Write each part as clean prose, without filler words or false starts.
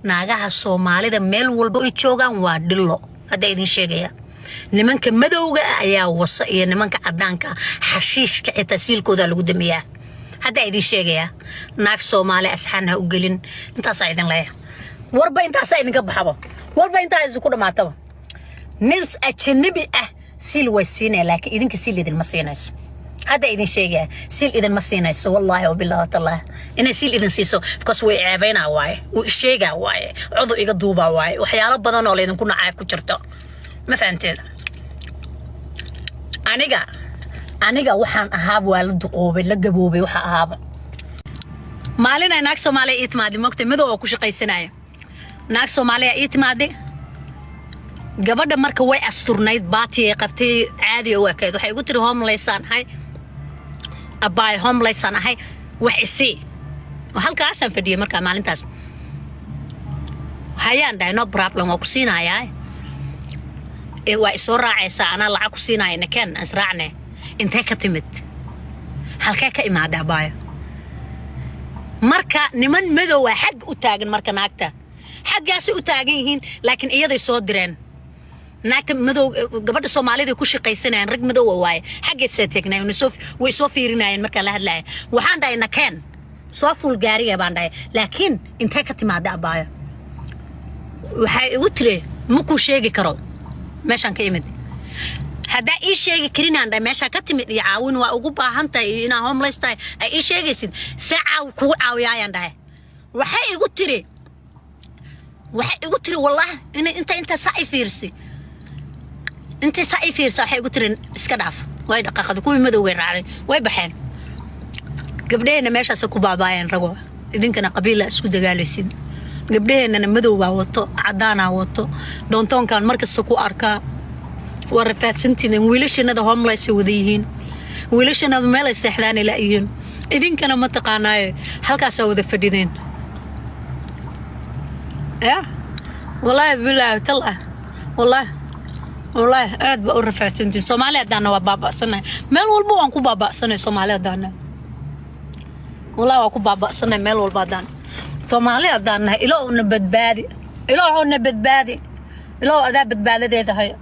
naagaha Soomaalida meel walba ay joogaan waa dhilo hadda idin sheegaya nimanka madowga ayaa wasa iyo nimanka cadaanka xashiishka ee tasiilkooda lagu damiyaa hadda idin sheegaya naag Soomaali asxaana u gelin intaas ay idin leeyahay warba intaas ay idinka baxabo warba intaas ku dhamaataba nils ajnabi ah sil waysiinay laakiin idinka sil idin ma siinayso هذا إذن شيء سيل إذن مسينا يسوى والله وبالله الله إن سيل إذن سيسو بس وعيبين عواي والشيء عواي عضو يقضوب عواي وحياة بدنا ولا إذن كنا عايك كشرتا ما فهمت أنا وحن أهاب والد قوبي لجبوبي وح أهاب ما علينا ناكسو مالي إتمادي مكتب مدو وكوش قيسناي ناكسو مالي إتمادي قبل مركب وي أستورنايت باتي قبتي عادي وكيد وحي قلت لهم ليسان هاي أباي هم ليسان هاي وحسي وهلك عسن في دي مركب مالين تاس هيان داي نو بروبلم وكسينا هاي إيوا إسورة عيسى أنا لعا كسينا ينكن أسرعني انتهي كتمت هلكا كإما دابايا مركا نمن مدو حق أتاقن مركا ناكتا حق ياسي أتاقين لكن إيادي صدرين ناك مدو قبل Soomaalida ku shaqaysanayaan rag madow waay xageed seetegnay way soo fiirinayeen marka la hadlaay waxaan dhaayna keen soo fuul gaariga baan dhaay laakiin intee ka timaada abaaya waxay igu tiri ma ku sheegi karo meeshan ka imid hada ii sheegi karinaan dhaay meesha ka timid iyo caawin waa ugu baahan tahay ina homeless tahay ay ii sheegaysid saaca ku caawiyayaan dhaay waxay igu tiri wallahi inta saay fiirsi انت سايفير صاحي قلت لي اسكداف واي دقيقه كوي مدوغي راعي واي بحين قبلينا ماشي اسكو باباين رغو idinkana qabiil isku dagaalaysin gabdheena madow baa wato cadaana wato doontoonkan markasta ku arka warfaadsantiin wiilashanada homeless wadayihiin wiilashanada meel ay seexdaan ila yihiin idinkana ma taqaanay halkaas wada fadhideen wallahi billahi tallah والله أد بقرفت أنتي Soomaaliya دانا وبابا سنة مال والبو أنكو بابا سنة Soomaaliya دانا والله أكو بابا سنة مال والبا دانا Soomaaliya دانا إلهو نبت بادي إلهو أذاب بادي ده هي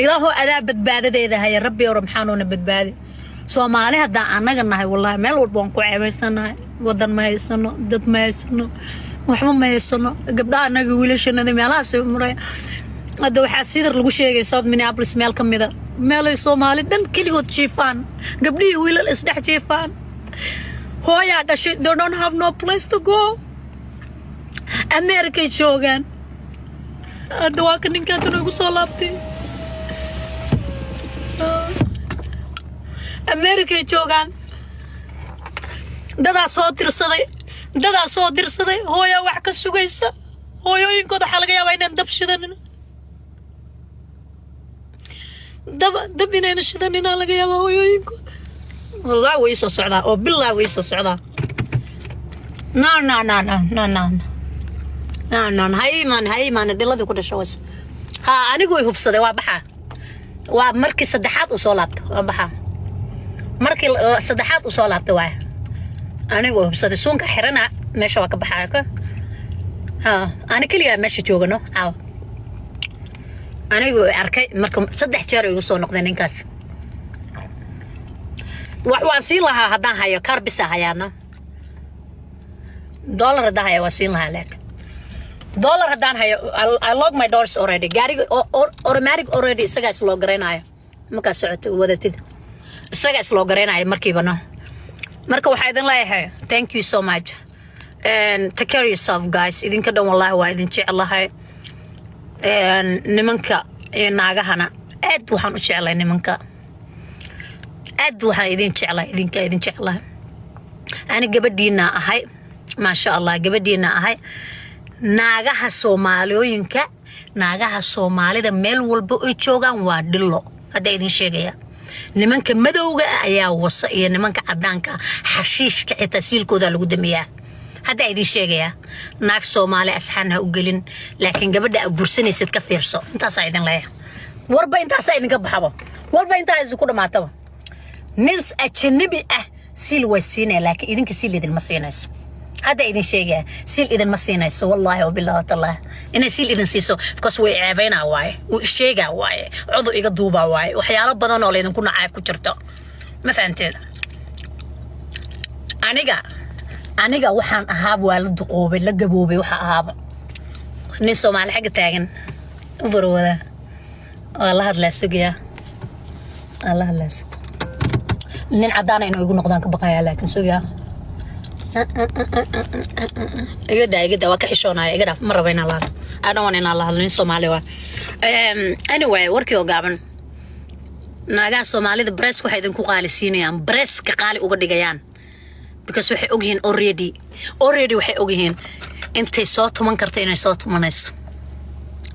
إلهو أذاب بادي ده هي ربي ورمحانو نبت بادي Soomaaliya دانا قلنا هاي والله مال والبو أنكو عيبي سنة ودن ما يسنو دت ما يسنو وحمو ما يسنو قبلها أنا قويلش إن ذي مالاسي مري هذا واحد سيدر لقوا شيء صاد مينيابوليس مال كم ذا مال Soomaali دن كليود شيفان قبلي ويل الإصلاح شيفان هو يا ده shit they don't have no place to go أمريكا يشوغان هذا واحد نكاد نقول صلابتي أمريكا يشوغان ده صوت درصدي هو يا واحد كسوغيسا هو ينقض حلقة يا بين دبشدنا دب إننا نشدنا لقى يا هو ينقض والله ويسو صعدا أو بالله ويسو صعدا نان هاي مان دلله ذو كده شوز ها أنا قوي هو بصدق وابحة ومركز صدحات وصلابت وابحة مركز صدحات وصلابت واي أنا قوي بصدق سونك حرنا ماشي وكبحاك ها أنا كليا ماشي جوجنو عاو أنا يقول أركي مركم صدق جار يوصل نقدين إنكاس وسيلها هذا هي كاربسة هيانا دولار ده هي وسيلها لك دولار هذا هي I lock my doors already جاري automatic already سجاس لوجرين هاي مكاسعت ودتيد سجاس لوجرين هاي مركبنا مركب واحد لا هي thank you so much and take care of yourself guys إذن كده والله واحد إن شاء الله هاي nimanka ee naagahana aad waxaan u jeclay nimanka aad waxaan idin jeclay ani gabadhiina ahay ma sha Allah gabadhiina ahay naagaha Soomaaliyooyinka naagaha Soomaalida meel walba ay joogaan waa dhilo hadda idin sheegaya nimanka madowga ayaa wasa iyo nimanka cadaanka xashiishka ee tasiilkooda lagu damiyaa هذا إذا شيء ناك Soomaali أسحانها وقلين لكن قبل ده أقرصني ست كفير صو أنت صايدن ليه وربا أنت صايدن كبحبة وربا أنت عايز كل ما تبى نلس أجنبي سيل وسينة لكن إذن كسيل إذن مسيناس هذا إذن شيء سيل إذن مسينا يسوى والله وبالله الله إن سيل إذن سيسو بكس وي عيبينا واي والشيء واي عضو يقضوبا واي وحيالا بدنا ولا إذن كنا عايكو جرتو ما فهمتي aniga waxaan ahaab waa la duqoobay la gaboobay waxa ahaaba nin Soomaali xaq taagan ubarwada Allah hadla sugiya Allah hadla nin cadaan inuu igu noqdaan ka baqaya laakiin sugiya iga waa ka xishoonaya iga ma rabo in Allah I don't want in Allah nin Soomaali waa anyway warkii oo gaaban naaga Soomaalida breast waxay idin ku qaalisiinayaan breast ka qaali uga dhigayaan because waxay ogyihiin already waxay ogyihiin intay soo tuman karto inay soo tumanayso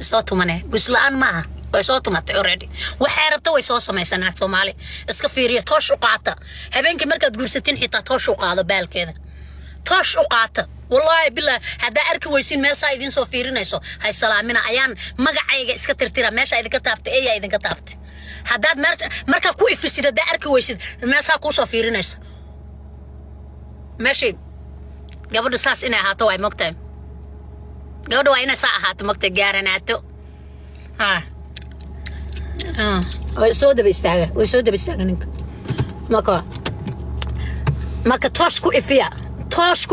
soo tumane guslaan ma aha way soo tumatay already waxay rabto way soo samaysanaa Soomaali iska fiiriyo toosh u qaata habeenkii markaad guursatin xitaa toosh u qaado baalkeeda toosh u qaata wallahi billah hada arki weysin meel saa idin soo fiirinayso hay salaamina ayaan magacayga iska tirtira meesha idinka taabtay ee idinka taabtay hadaad marka ku ifrisid hada arki weysid meel saa ku soo fiirinayso ماشي قبل ساس إنها هاتو أي مكتب قبل وين ساعة هاتو مكتب جارناتو ويسود بيستاجر ماكا توشكو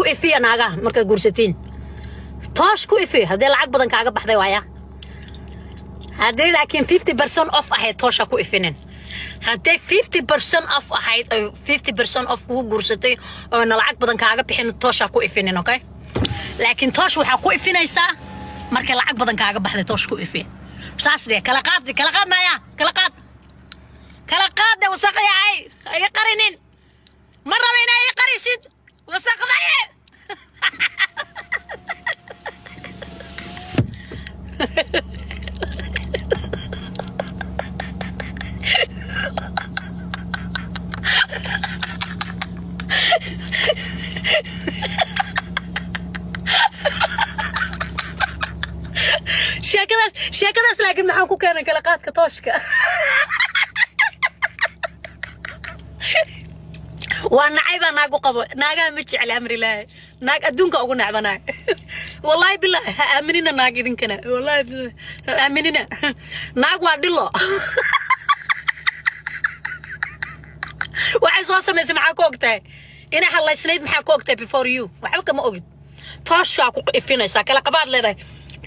إفيا ناقا ماكا جورستين توشكو إفيا هذا العقب بدن كعقب بحذي وياه هذا لكن 50% off أهي توشكو إفينين هدي 50% off أحد 50% off هو جورستي وأنا العقد بدن كعقب بحين توش أكو إفينين أوكي لكن توش وحكو إفين إيسا مركل العقد بدن كعقب بحد توش كو إفين بس دي كلاقات نايا كلاقات ده وساق يا عي أي قرنين مرة بين أي قريسيد وساق ضيع sheekadaas laakiin maxaan ku keenay kala qaadka tooshka waa nacayba naagu qabo naaga ma jecel amri ilaahay naag adduunka ugu nacbanaa wallahi billahi ha aaminina naag idinkana wallahi billahi aaminina naag waa dhilo waxay soo samaysay maxaa ku ogtahay ina halaysnayd maxaa ku ogtahay before you waxba kama ogid tooshka ku ifinaysaa kala qabaad leedahay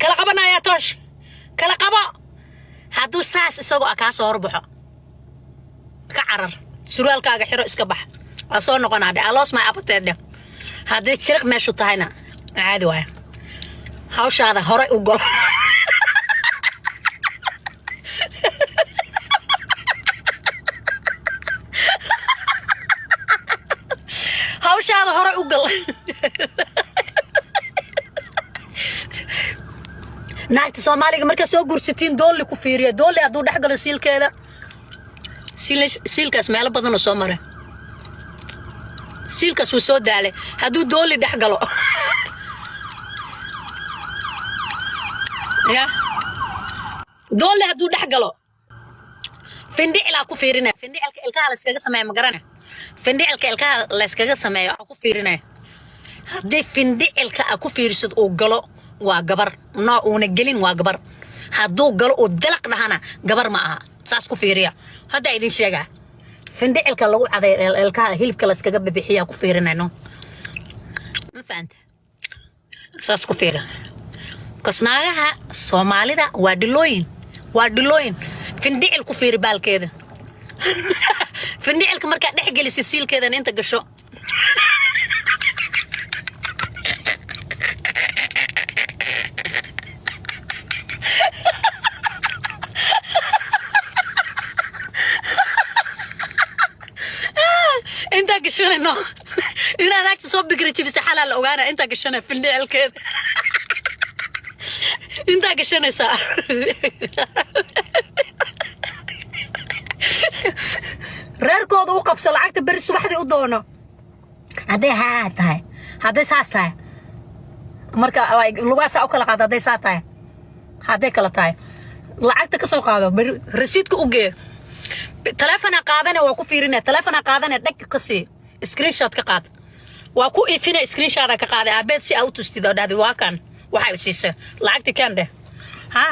kala qabanaya toosh kala qaba hadduu saas isagoo ka soo horbaxo ka carar surwaalkaaga xiro iska bax waa soo noqonaa I lost my appetite haddii jiriq meeshu tahayna caadi waay hawshaada hore u gol hawshaada hore u gal naagta Soomaaliga marka soo guursatiin doolli ku fiiriya doolli haduu dhaxgalo siilkeeda siilkaas meel badan oo soo maray siilkaas uu soo daalay haduu doolli dhaxgalo ya doolli haduu dhaxgalo findicila ku fiirina findicilka ilkaha la iskaga sameeyo ma garana findicilka ilkaha la iskaga sameeyo ku fiirina hadii findicilka ku fiirisid oo galo waa gabar noo una gelin waa gabar haduu galo oo dalaq dhahana gabar ma aha saas ku fiiriya hada idin sheega findicilka lagu caday ilkaha hilibka la iskaga bibixiya ku fiirinayno ma faanta saas ku fiira kasnaagaha Soomaalida waa dhilooyin findicil ku fiiri baalkeeda findicilka marka dhex gelisid siilkeeda inta gasho انت قشنا نو انا هناك تصوب بكري بس حلال اوغانا انت قشنا في النعل كده انت قشنا سا reerkooda u qabso lacagta bari subaxdii u doono haday tahay haday saa tahay marka lugaasa u kala qaado haday saa tahay haday kala tahay lacagta ka soo qaado rasiidka u geey telefoona qaadana waa ku fiirinaa telefoona qaadana dhag ka sii screenshot ka qaad وأكو إثنين سكرين شارك قاعدة أبد سي أوتوستي ده واكن وحاول سيسه لعقت كان ده ها